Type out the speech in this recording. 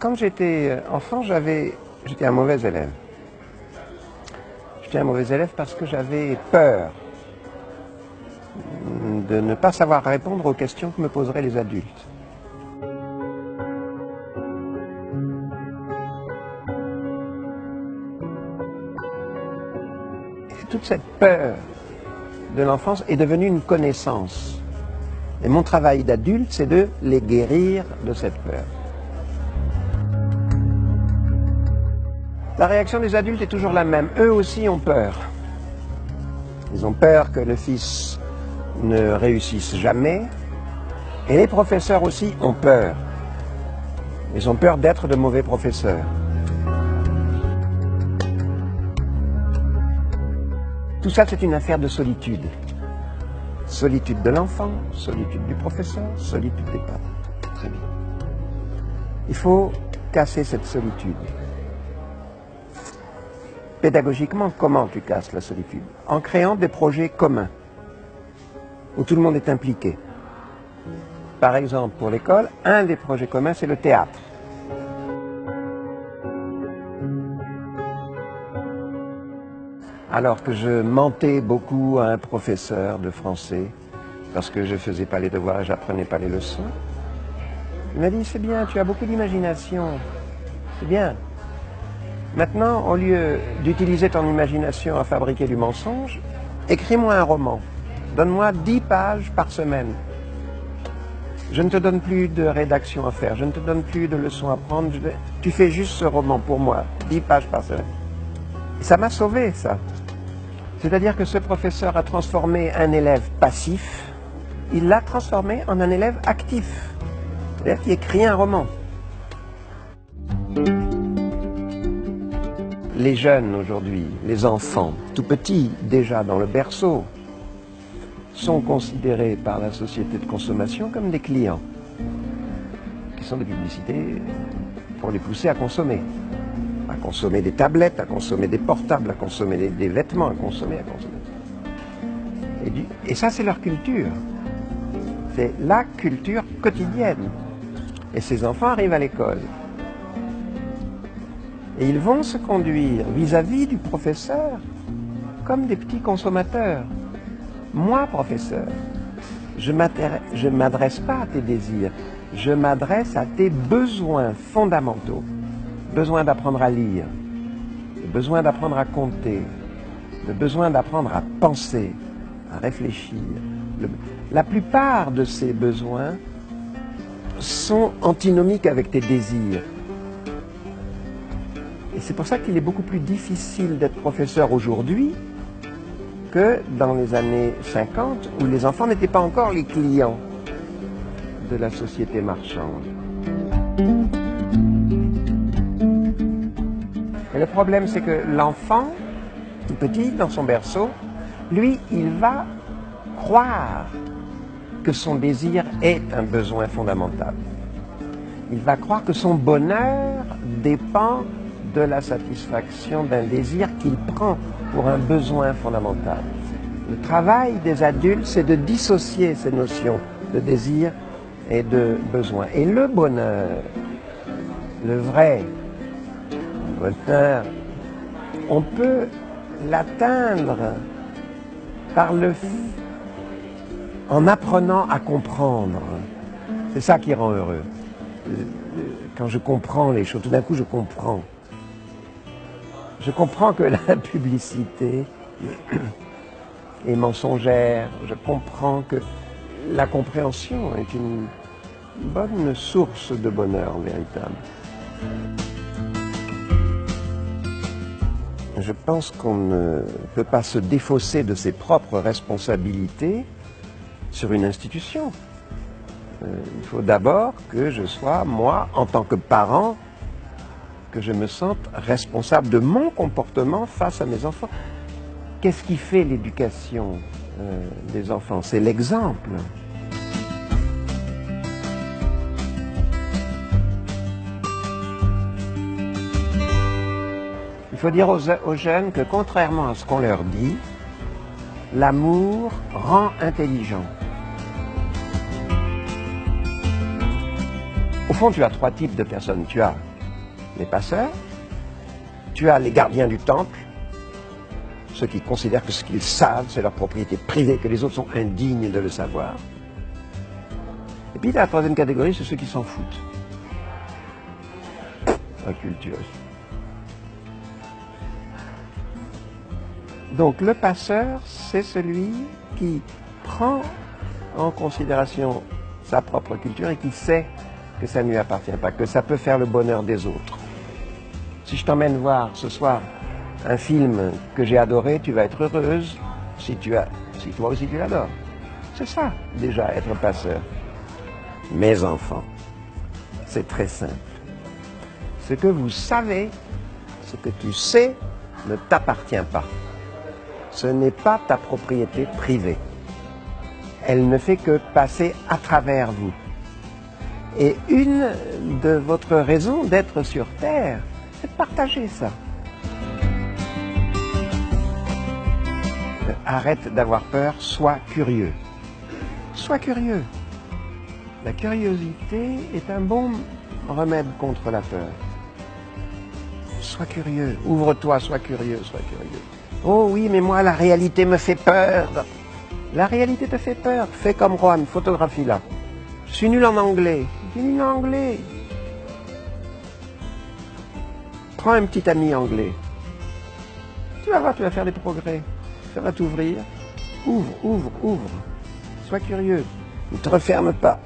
Quand j'étais enfant, j'étais un mauvais élève. J'étais un mauvais élève parce que j'avais peur de ne pas savoir répondre aux questions que me poseraient les adultes. Et toute cette peur de l'enfance est devenue une connaissance. Et mon travail d'adulte, c'est de les guérir de cette peur. La réaction des adultes est toujours la même. Eux aussi ont peur. Ils ont peur que le fils ne réussisse jamais. Et les professeurs aussi ont peur. Ils ont peur d'être de mauvais professeurs. Tout ça, c'est une affaire de solitude. Solitude de l'enfant, solitude du professeur, solitude des parents. Très bien. Il faut casser cette solitude. Pédagogiquement, comment tu casses la solitude? En créant des projets communs, où tout le monde est impliqué. Par exemple, pour l'école, un des projets communs, c'est le théâtre. Alors que je mentais beaucoup à un professeur de français, parce que je ne faisais pas les devoirs et je n'apprenais pas les leçons, il m'a dit, c'est bien, tu as beaucoup d'imagination, c'est bien. Maintenant, au lieu d'utiliser ton imagination à fabriquer du mensonge, écris-moi un roman. Donne-moi 10 pages par semaine. Je ne te donne plus de rédaction à faire, je ne te donne plus de leçons à prendre. Tu fais juste ce roman pour moi, 10 pages par semaine. Et ça m'a sauvé, ça. C'est-à-dire que ce professeur a transformé un élève passif, il l'a transformé en un élève actif. C'est-à-dire qu'il écrit un roman. Les jeunes aujourd'hui, les enfants, tout petits, déjà dans le berceau, sont considérés par la société de consommation comme des clients, qui sont des publicités pour les pousser à consommer des tablettes, à consommer des portables, à consommer des vêtements, à consommer. Et ça, c'est leur culture. C'est la culture quotidienne. Et ces enfants arrivent à l'école. Et ils vont se conduire vis-à-vis du professeur comme des petits consommateurs. Moi, professeur, je ne m'adresse pas à tes désirs, je m'adresse à tes besoins fondamentaux. Le besoin d'apprendre à lire, le besoin d'apprendre à compter, le besoin d'apprendre à penser, à réfléchir. La plupart de ces besoins sont antinomiques avec tes désirs. Et c'est pour ça qu'il est beaucoup plus difficile d'être professeur aujourd'hui que dans les années 50, où les enfants n'étaient pas encore les clients de la société marchande. Et le problème, c'est que l'enfant, tout petit, dans son berceau, lui, il va croire que son désir est un besoin fondamental. Il va croire que son bonheur dépend de la satisfaction d'un désir qu'il prend pour un besoin fondamental. Le travail des adultes, c'est de dissocier ces notions de désir et de besoin. Et le bonheur, le vrai bonheur, on peut l'atteindre en apprenant à comprendre. C'est ça qui rend heureux. Quand je comprends les choses, tout d'un coup je comprends. Je comprends que la publicité est mensongère. Je comprends que la compréhension est une bonne source de bonheur véritable. Je pense qu'on ne peut pas se défausser de ses propres responsabilités sur une institution. Il faut d'abord que je sois, moi, en tant que parent, que je me sente responsable de mon comportement face à mes enfants. Qu'est-ce qui fait l'éducation des enfants? C'est l'exemple. Il faut dire aux jeunes que contrairement à ce qu'on leur dit, l'amour rend intelligent. Au fond, tu as 3 types de personnes. Tu as les passeurs, tu as les gardiens du temple, ceux qui considèrent que ce qu'ils savent, c'est leur propriété privée, que les autres sont indignes de le savoir. Et puis la troisième catégorie, c'est ceux qui s'en foutent. Incultueux. Donc le passeur, c'est celui qui prend en considération sa propre culture et qui sait que ça ne lui appartient pas, que ça peut faire le bonheur des autres. Si je t'emmène voir ce soir un film que j'ai adoré, tu vas être heureuse si toi aussi tu l'adores. C'est ça, déjà, être passeur. Mes enfants, c'est très simple. Ce que vous savez, ce que tu sais, ne t'appartient pas. Ce n'est pas ta propriété privée. Elle ne fait que passer à travers vous. Et une de votre raison d'être sur Terre, c'est de partager ça. Arrête d'avoir peur, sois curieux. Sois curieux. La curiosité est un bon remède contre la peur. Sois curieux, ouvre-toi, sois curieux, sois curieux. Oh oui, mais moi, la réalité me fait peur. La réalité te fait peur. Fais comme Juan, photographie-la. Je suis nul en anglais. Je suis nul en anglais. Prends un petit ami anglais. Tu vas voir, tu vas faire des progrès. Ça va t'ouvrir. Ouvre, ouvre, ouvre. Sois curieux. Ne te referme pas.